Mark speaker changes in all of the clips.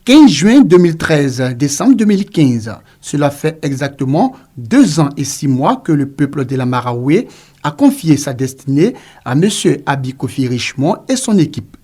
Speaker 1: 15 juin 2013, décembre 2015. Cela fait exactement 2 ans et 6 mois que le peuple de la Maraoué a confié sa destinée à M. Abi Kofi Richemont et son équipe.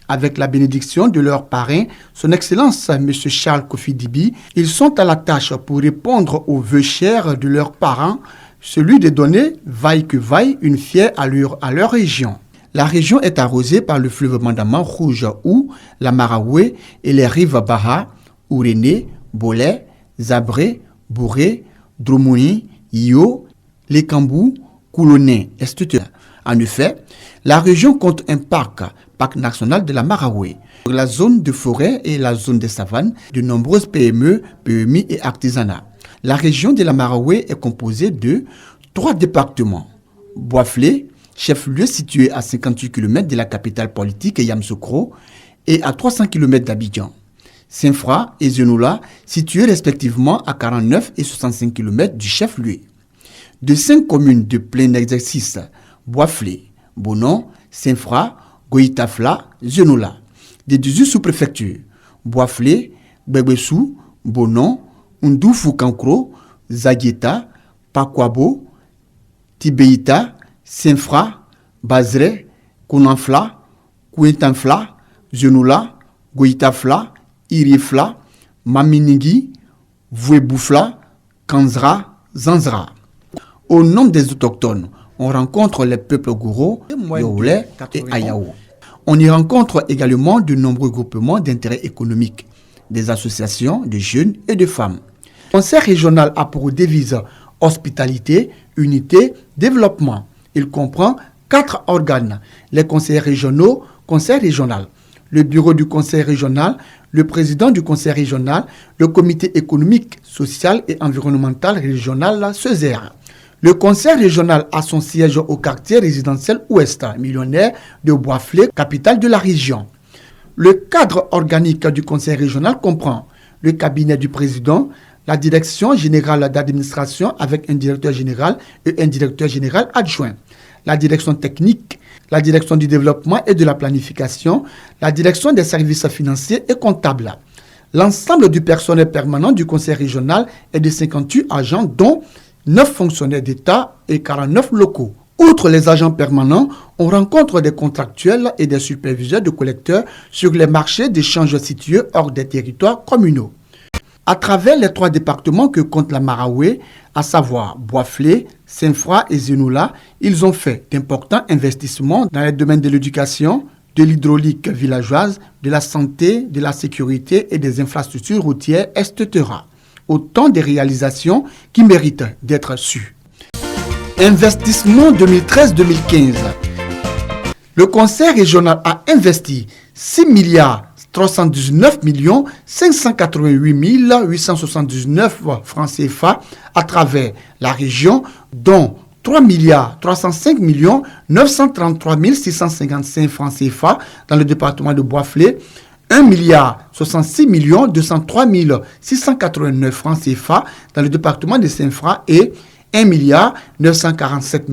Speaker 1: Avec la bénédiction de leur parrain, son Excellence M. Charles Kofi Dibi, ils sont à la tâche pour répondre aux vœux chers de leurs parents, celui de donner, vaille que vaille, une fière allure à leur région. La région est arrosée par le fleuve Mandama rouge où la Maraoué et les rives Baha, Ouréné, Bolé, Zabré, Bouré, Dromouni, Io, Les Kambou, Kouloné, etc. En effet, la région compte un parc national de la Maraoué. La zone de forêt et la zone de savane, de nombreuses PME, PMI et artisanat. La région de la Maraoué est composée de 3 départements. Boiflé, chef-lieu situé à 58 km de la capitale politique Yamoussoukro et à 300 km d'Abidjan. Saint-Fra et Zenoula, situés respectivement à 49 et 65 km du chef-lieu. De 5 communes de plein exercice, Boiflé, Bonon, Saint-Fra, Goïtafla, Zenoula. Des 18 sous-préfectures, Boiflé, Begbessou, Bonon, Ndoufou-Kankro, Zagieta, Pakwabo, Tibéita, Saint-Fra, Bazré, Kounanfla, Kouentanfla, Zenoula, Goïtafla, Irifla, Maminigi, Voueboufla, Kanzra, Zanzra. Au nom des autochtones, on rencontre les peuples Gouro, Youlé et Ayaou. On y rencontre également de nombreux groupements d'intérêt économique, des associations de jeunes et de femmes. Le conseil régional a pour devise hospitalité, unité, développement. Il comprend 4 organes, les conseils régionaux, conseil régional, le bureau du conseil régional, le président du conseil régional, le comité économique, social et environnemental régional, CESER. Le conseil régional a son siège au quartier résidentiel ouest, millionnaire de Boiflé, capitale de la région. Le cadre organique du conseil régional comprend le cabinet du président, la direction générale d'administration avec un directeur général et un directeur général adjoint, la direction technique, la direction du développement et de la planification, la direction des services financiers et comptables. L'ensemble du personnel permanent du conseil régional est de 58 agents, dont 9 fonctionnaires d'État et 49 locaux. Outre les agents permanents, on rencontre des contractuels et des superviseurs de collecteurs sur les marchés d'échange situés hors des territoires communaux. À travers les 3 départements que compte la Maraoué, à savoir Boiflé, Saint-Fra et Zenoula, ils ont fait d'importants investissements dans les domaines de l'éducation, de l'hydraulique villageoise, de la santé, de la sécurité et des infrastructures routières, etc. Autant de réalisations qui méritent d'être sues. Investissement 2013-2015. Le conseil régional a investi 6 319 588 879 francs CFA à travers la région, dont 3 305 933 655 francs CFA dans le département de Boiflé, 1 66 203 689 francs CFA dans le département de Saint-Fra et 1 947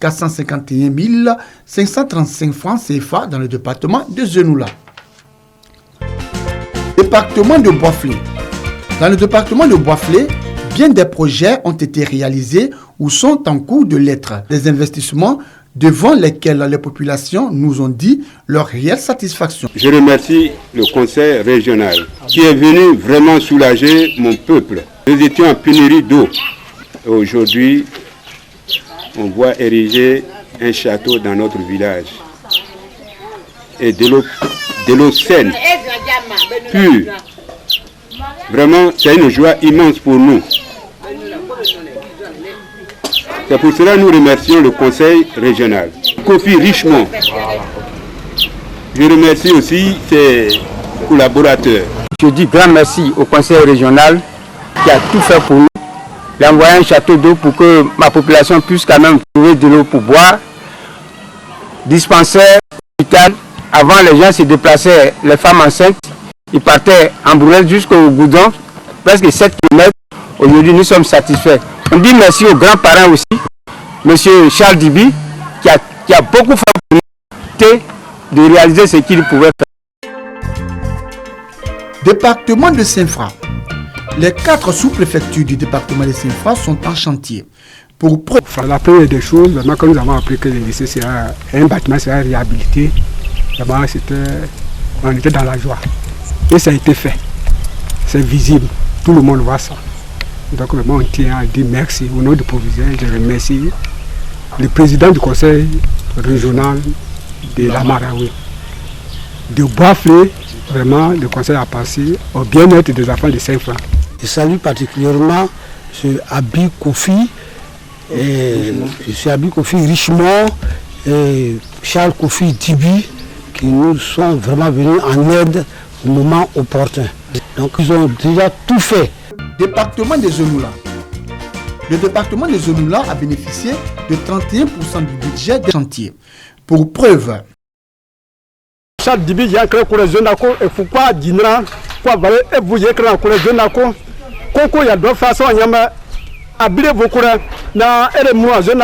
Speaker 1: 451 535 francs CFA dans le département de Zenoula. Département de Boiflé. Dans le département de Boiflé, bien des projets ont été réalisés ou sont en cours de l'être. Des investissements devant lesquels les populations nous ont dit leur réelle satisfaction.
Speaker 2: Je remercie le conseil régional qui est venu vraiment soulager mon peuple. Nous étions en pénurie d'eau. Aujourd'hui, on voit ériger un château dans notre village. Et de l'eau saine, pure. Vraiment, c'est une joie immense pour nous. C'est pour cela que nous remercions le conseil régional. Kofi Richemont. Je remercie aussi ses collaborateurs.
Speaker 3: Je dis grand merci au conseil régional qui a tout fait pour nous. Il a envoyé un château d'eau pour que ma population puisse quand même trouver de l'eau pour boire. Dispensaire, hôpital. Avant, les gens se déplaçaient, les femmes enceintes, ils partaient en brouette jusqu'au Goudon, presque 7 km. Aujourd'hui, nous sommes satisfaits. On dit merci aux grands-parents aussi, M. Charles Dibi, qui a beaucoup fait pour nous de réaliser ce qu'il pouvait faire.
Speaker 1: Département de Saint-Fra. Les 4 sous-préfectures du département de Saint-Fra sont en chantier. Pour
Speaker 4: la première des choses, maintenant que nous avons appris que le lycée sera un bâtiment sera réhabilité, on était dans la joie. Et ça a été fait. C'est visible. Tout le monde voit ça. Donc vraiment on tient à dire merci. Au nom du proviseur, je remercie le président du conseil régional de la Marawi. De Bois-Flé, vraiment le conseil a passé au bien-être des enfants de Saint-Fra.
Speaker 5: Je salue particulièrement M. Abi Kofi, Richemont et Charles Kofi Dibi qui nous sont vraiment venus en aide au moment opportun. Donc ils ont déjà tout fait.
Speaker 1: Département des Zonula. Le département des Zonula a bénéficié de 31% du budget des chantiers. Pour preuve,
Speaker 4: Charles Dibi y a créé pour les jeunes et pourquoi Dinra, quoi valer et vous y créé pour les jeunes Koko y a deux façons à bien vous courir na et moi jeune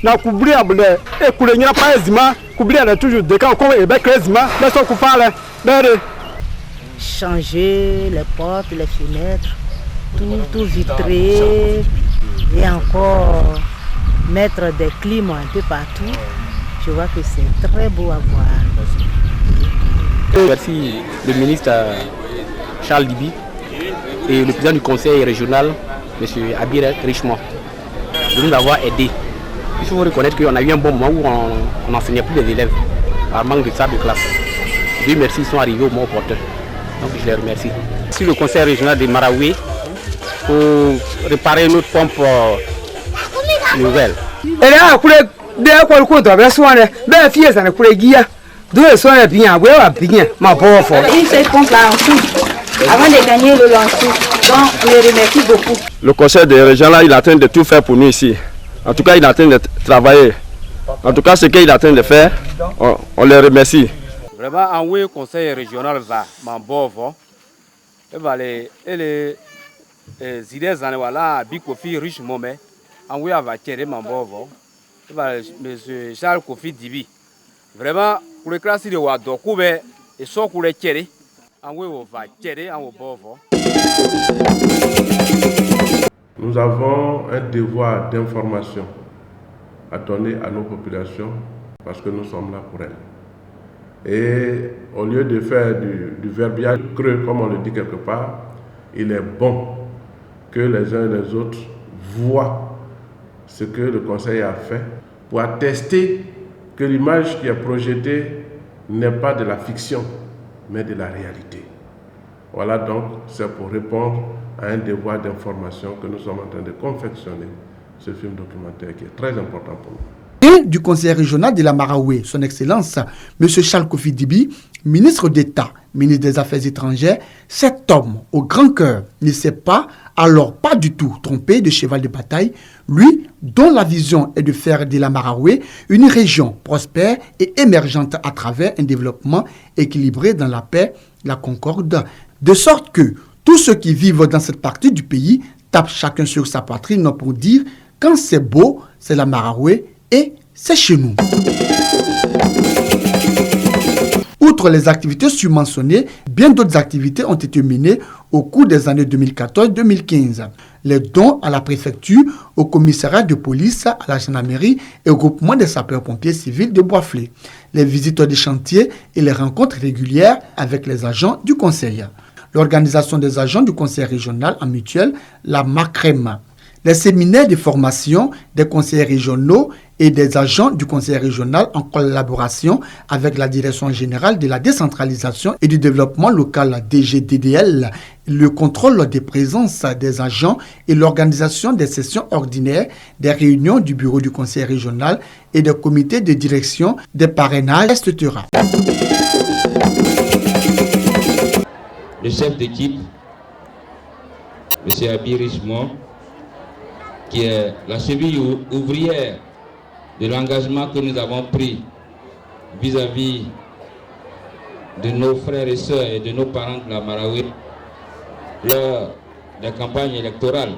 Speaker 4: na couvrir et courir n'y a pas ezima couvrir toujours de quand et bec ezima mais ça qu'on parle
Speaker 6: changer les portes, les fenêtres, tout vitré et encore mettre des climats un peu partout. Je vois que c'est très beau à voir.
Speaker 7: Merci le ministre Charles Dibi et le président du conseil régional, M. Abir Richemont, de nous avoir aidés. Il faut reconnaître qu'on a eu un bon moment où on n'enseignait plus les élèves par manque de salle de classe. Dieu merci, ils sont arrivés au moment opportun. Donc je les remercie. Merci le conseil régional de Marawi pour réparer notre pompe nouvelle.
Speaker 6: Avant de gagner le lancer. Donc, je les remercie beaucoup.
Speaker 8: Le conseil des régions là, il est en train de tout faire pour nous ici. En tout cas, il est en train de travailler. En tout cas, ce qu'il est en train de faire, on les remercie.
Speaker 7: Vraiment, en oui, le conseil régional va m'embourver. Et les idées en voilà, Bikofi Richemont, en oui, va tirer m'embourver. Monsieur Charles Kofi Dibi. Vraiment, pour les classes de Wadokou, et sont pour les tirer.
Speaker 9: Nous avons un devoir d'information à donner à nos populations parce que nous sommes là pour elles. Et au lieu de faire du verbiage creux, comme on le dit quelque part, il est bon que les uns et les autres voient ce que le conseil a fait pour attester que l'image qui est projetée n'est pas de la fiction, mais de la réalité. Voilà donc, c'est pour répondre à un devoir d'information que nous sommes en train de confectionner, ce film documentaire qui est très important pour nous.
Speaker 1: Et du conseil régional de la Marawi, son Excellence, M. Charles Kofi Dibi, ministre d'État, ministre des Affaires étrangères, cet homme au grand cœur ne s'est pas, alors pas du tout trompé de cheval de bataille, lui dont la vision est de faire de la Marawi une région prospère et émergente à travers un développement équilibré dans la paix, la concorde, de sorte que tous ceux qui vivent dans cette partie du pays tapent chacun sur sa poitrine pour dire quand c'est beau, c'est la Marawi et c'est chez nous. Outre les activités surmentionnées, bien d'autres activités ont été menées au cours des années 2014-2015. Les dons à la préfecture, au commissariat de police, à la gendarmerie et au groupement des sapeurs-pompiers civils de Bois-Flé. Les visites des chantiers et les rencontres régulières avec les agents du conseil. L'organisation des agents du conseil régional en mutuelle, la MACREM. Les séminaires de formation des conseillers régionaux et des agents du conseil régional en collaboration avec la Direction générale de la décentralisation et du développement local DGDDL, le contrôle des présences des agents et l'organisation des sessions ordinaires des réunions du bureau du conseil régional et des comités de direction des parrainages, etc.
Speaker 10: Le chef d'équipe, M. Abi Richemont, qui est la cheville ouvrière de l'engagement que nous avons pris vis-à-vis de nos frères et sœurs et de nos parents de la Marawi lors des campagnes électorales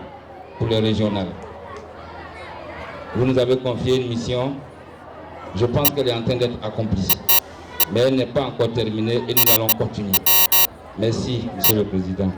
Speaker 10: pour le régional. Vous nous avez confié une mission, je pense qu'elle est en train d'être accomplie, mais elle n'est pas encore terminée et nous allons continuer. Merci, Monsieur le Président.